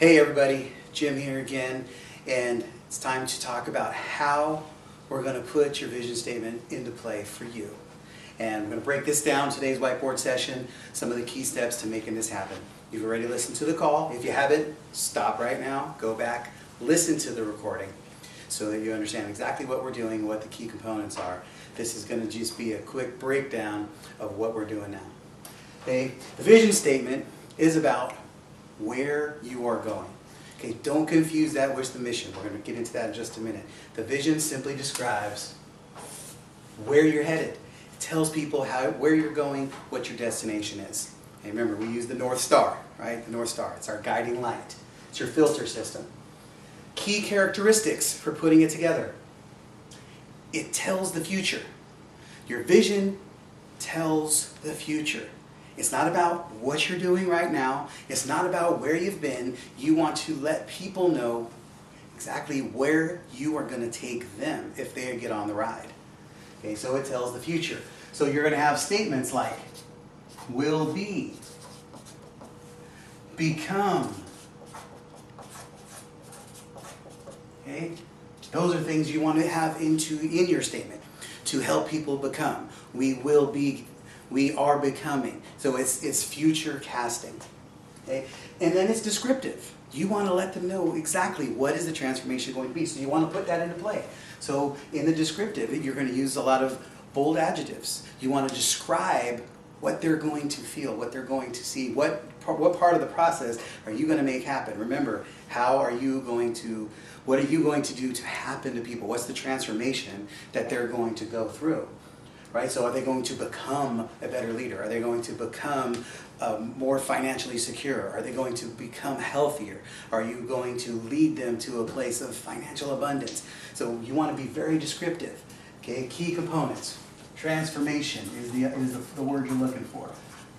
Hey everybody, Jim here again, and it's time to talk about how we're going to put your vision statement into play for you. And we're going to break this down, today's whiteboard session, some of the key steps to making this happen. You've already listened to the call. If you haven't, stop right now, go back, listen to the recording so that you understand exactly what we're doing, what the key components are. This is going to just be a quick breakdown of what we're doing now. Okay? The vision statement is about where you are going. Okay, don't confuse that with the mission. We're going to get into that in just a minute. The vision simply describes where you're headed. It tells people where you're going, what your destination is. And remember, we use the North Star, right? The North Star. It's our guiding light. It's your filter system. Key characteristics for putting it together. It tells the future. Your vision tells the future. It's not about what you're doing right now. It's not about where you've been. You want to let people know exactly where you are going to take them if they get on the ride. Okay, so it tells the future. So you're going to have statements like will be, become. Okay? Those are things you want to have in your statement to help people become. We will be. We are becoming. So it's future casting. Okay? And then it's descriptive. You want to let them know exactly what is the transformation going to be. So you want to put that into play. So in the descriptive, you're going to use a lot of bold adjectives. You want to describe what they're going to feel, what they're going to see, what part of the process are you going to make happen. Remember, what are you going to do to happen to people? What's the transformation that they're going to go through? Right? So are they going to become a better leader? Are they going to become more financially secure? Are they going to become healthier? Are you going to lead them to a place of financial abundance? So you want to be very descriptive. Okay? Key components. Transformation is the word you're looking for.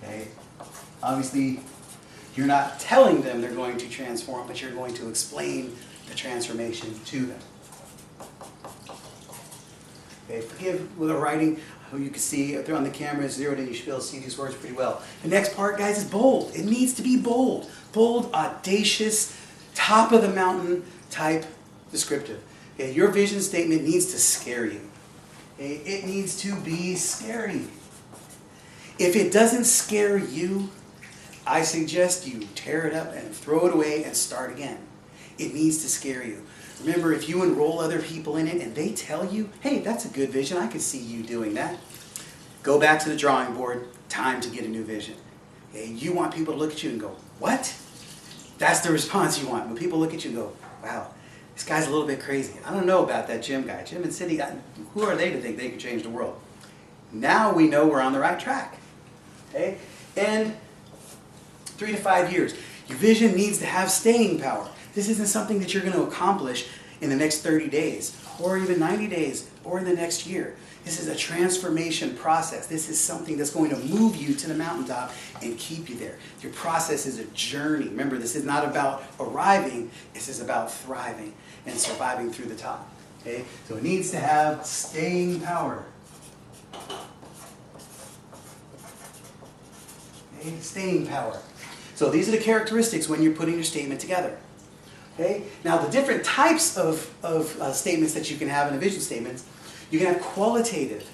Okay? Obviously, you're not telling them they're going to transform, but you're going to explain the transformation to them. Okay, forgive with the writing. You can see if they're on the camera, it's zeroed in, you should be able to see these words pretty well. The next part, guys, is bold. It needs to be bold. Bold, audacious, top of the mountain type descriptive. Okay, your vision statement needs to scare you. Okay, it needs to be scary. If it doesn't scare you, I suggest you tear it up and throw it away and start again. It needs to scare you. Remember, if you enroll other people in it and they tell you, hey, that's a good vision, I can see you doing that. Go back to the drawing board, time to get a new vision. Okay? You want people to look at you and go, what? That's the response you want. When people look at you and go, wow, this guy's a little bit crazy. I don't know about that Jim guy. Jim and Cindy, who are they to think they can change the world? Now we know we're on the right track. Okay? And 3 to 5 years. Your vision needs to have staying power. This isn't something that you're going to accomplish in the next 30 days, or even 90 days, or in the next year. This is a transformation process. This is something that's going to move you to the mountaintop and keep you there. Your process is a journey. Remember, this is not about arriving. This is about thriving and surviving through the top. Okay? So it needs to have staying power. Okay? Staying power. So these are the characteristics when you're putting your statement together. Okay? Now the different types of statements that you can have in a vision statement, you can have qualitative,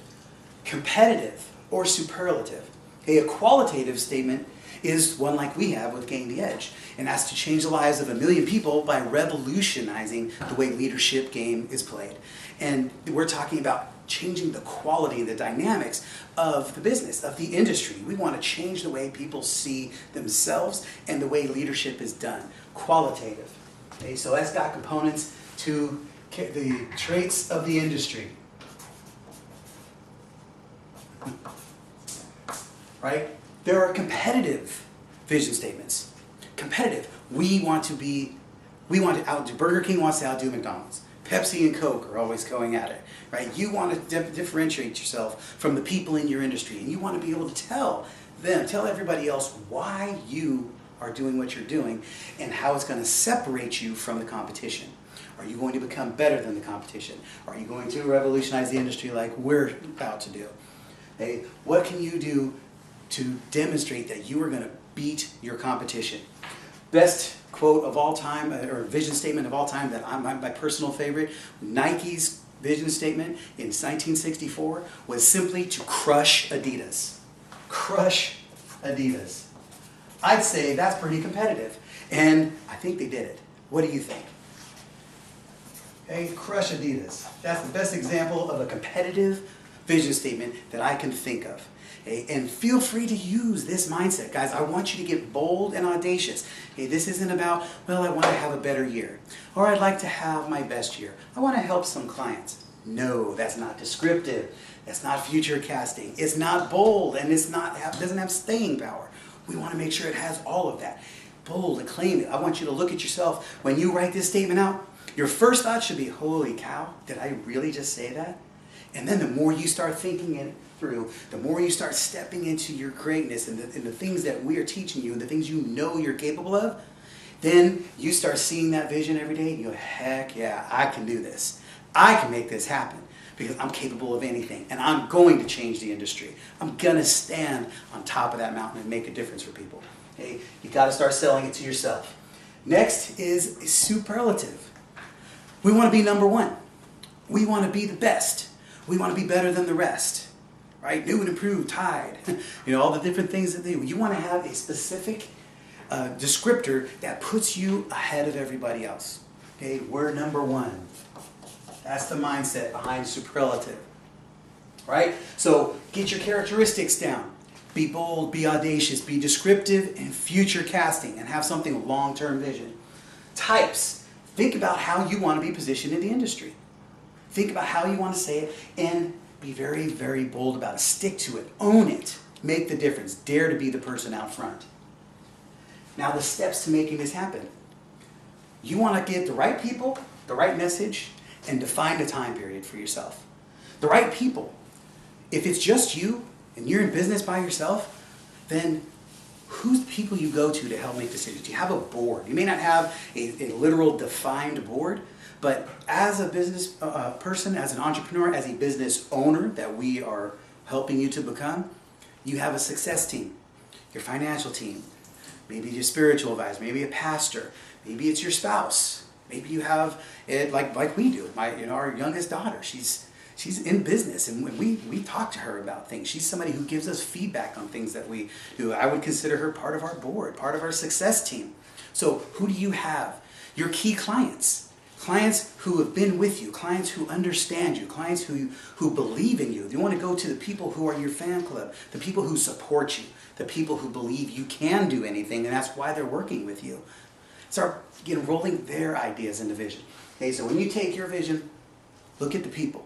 competitive, or superlative. Okay? A qualitative statement is one like we have with Gain the Edge, and that's to change the lives of 1 million people by revolutionizing the way leadership game is played. And we're talking about changing the quality and the dynamics of the business, of the industry. We want to change the way people see themselves and the way leadership is done. Qualitative. Okay, so that's got components to the traits of the industry. Right? There are competitive vision statements. Competitive. We want to outdo, Burger King wants to outdo McDonald's. Pepsi and Coke are always going at it. Right? You want to differentiate yourself from the people in your industry, and you want to be able to tell everybody else why you are doing what you're doing and how it's going to separate you from the competition. Are you going to become better than the competition? Are you going to revolutionize the industry like we're about to do? Okay? What can you do to demonstrate that you are going to beat your competition? Best quote of all time, or vision statement of all time that I'm my personal favorite. Nike's vision statement in 1964 was simply to crush Adidas. Crush Adidas. I'd say that's pretty competitive, and I think they did it. What do you think? Okay, crush Adidas. That's the best example of a competitive vision statement that I can think of. Okay, and feel free to use this mindset. Guys, I want you to get bold and audacious. Okay, this isn't about, well, I want to have a better year, or I'd like to have my best year. I want to help some clients. No, that's not descriptive. That's not future casting. It's not bold, and doesn't have staying power. We want to make sure it has all of that. Bold and claim it. I want you to look at yourself when you write this statement out. Your first thought should be, holy cow, did I really just say that? And then the more you start thinking it through, the more you start stepping into your greatness and the things that we are teaching you and the things you know you're capable of, then you start seeing that vision every day and you go, heck yeah, I can do this. I can make this happen because I'm capable of anything and I'm going to change the industry. I'm going to stand on top of that mountain and make a difference for people. Okay? You got to start selling it to yourself. Next is superlative. We want to be number one. We want to be the best. We want to be better than the rest. Right? New and improved, tied. All the different things that they do. You want to have a specific descriptor that puts you ahead of everybody else. Okay? We're number one. That's the mindset behind superlative. Right? So get your characteristics down. Be bold, be audacious, be descriptive, and future casting, and have something long-term vision. Types. Think about how you want to be positioned in the industry. Think about how you want to say it and be very, very bold about it. Stick to it. Own it. Make the difference. Dare to be the person out front. Now the steps to making this happen. You want to get the right people, the right message, and define a time period for yourself. The right people. If it's just you and you're in business by yourself, then who's the people you go to help make decisions? You have a board. You may not have a literal defined board, but as a business person, as an entrepreneur, as a business owner that we are helping you to become, you have a success team, your financial team, maybe your spiritual advisor, maybe a pastor, maybe it's your spouse, maybe you have it like we do. Our youngest daughter, she's in business, and when we talk to her about things, she's somebody who gives us feedback on things that we do. I would consider her part of our board, part of our success team. So who do you have? Your key clients. Clients who have been with you, clients who understand you, clients who believe in you. You want to go to the people who are your fan club, the people who support you, the people who believe you can do anything, and that's why they're working with you. Start rolling their ideas into vision. Okay, so when you take your vision, look at the people.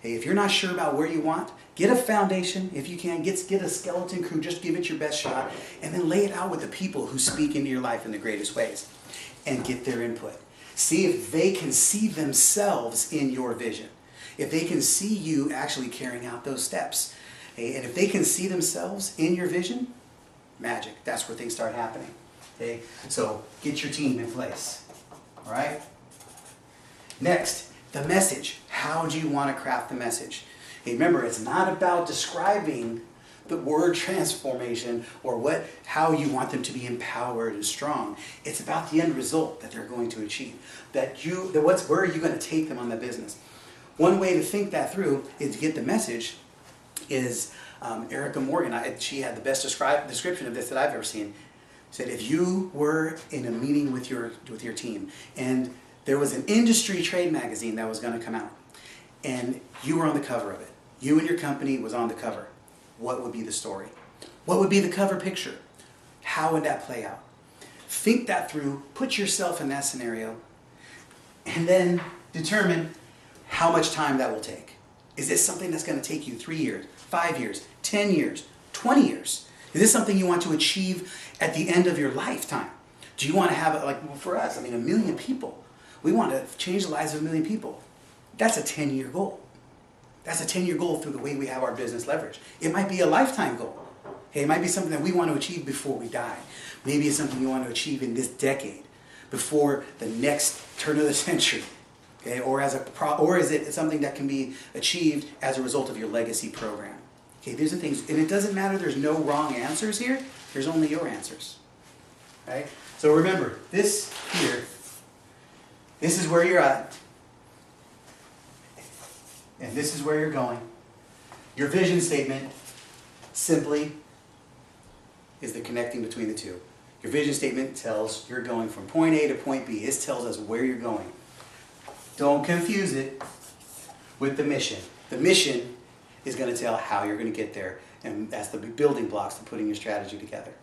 Hey, if you're not sure about where you want, get a foundation. If you can, get a skeleton crew. Just give it your best shot. And then lay it out with the people who speak into your life in the greatest ways. And get their input. See if they can see themselves in your vision. If they can see you actually carrying out those steps. Okay? And if they can see themselves in your vision, magic. That's where things start happening. Okay? So get your team in place. All right? Next. The message. How do you want to craft the message? Hey, remember, it's not about describing the word transformation or how you want them to be empowered and strong. It's about the end result that they're going to achieve. Where are you going to take them on the business? One way to think that through is to get the message is Erica Morgan. She had the best description of this that I've ever seen. Said if you were in a meeting with your team and there was an industry trade magazine that was going to come out, and you were on the cover of it. You and your company was on the cover. What would be the story? What would be the cover picture? How would that play out? Think that through, put yourself in that scenario, and then determine how much time that will take. Is this something that's going to take you 3 years, 5 years, 10 years, 20 years? Is this something you want to achieve at the end of your lifetime? Do you want to have it for us, 1 million people? We want to change the lives of 1 million people. That's a 10-year goal. That's a 10-year goal through the way we have our business leverage. It might be a lifetime goal. Okay, it might be something that we want to achieve before we die. Maybe it's something you want to achieve in this decade, before the next turn of the century. Okay, or is it something that can be achieved as a result of your legacy program? Okay, these are things, and it doesn't matter. There's no wrong answers here. There's only your answers. Okay, So remember, this here, this is where you're at, and this is where you're going. Your vision statement simply is the connecting between the two. Your vision statement tells you're going from point A to point B. It tells us where you're going. Don't confuse it with the mission. The mission is going to tell how you're going to get there, and that's the building blocks to putting your strategy together.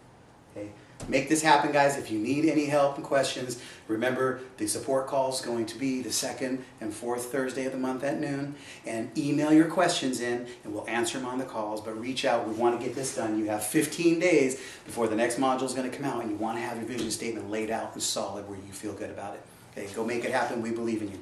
Okay? Make this happen, guys. If you need any help and questions, remember the support call is going to be the 2nd and 4th Thursday of the month at noon. And email your questions in, and we'll answer them on the calls. But reach out. We want to get this done. You have 15 days before the next module is going to come out, and you want to have your vision statement laid out and solid where you feel good about it. Okay, go make it happen. We believe in you.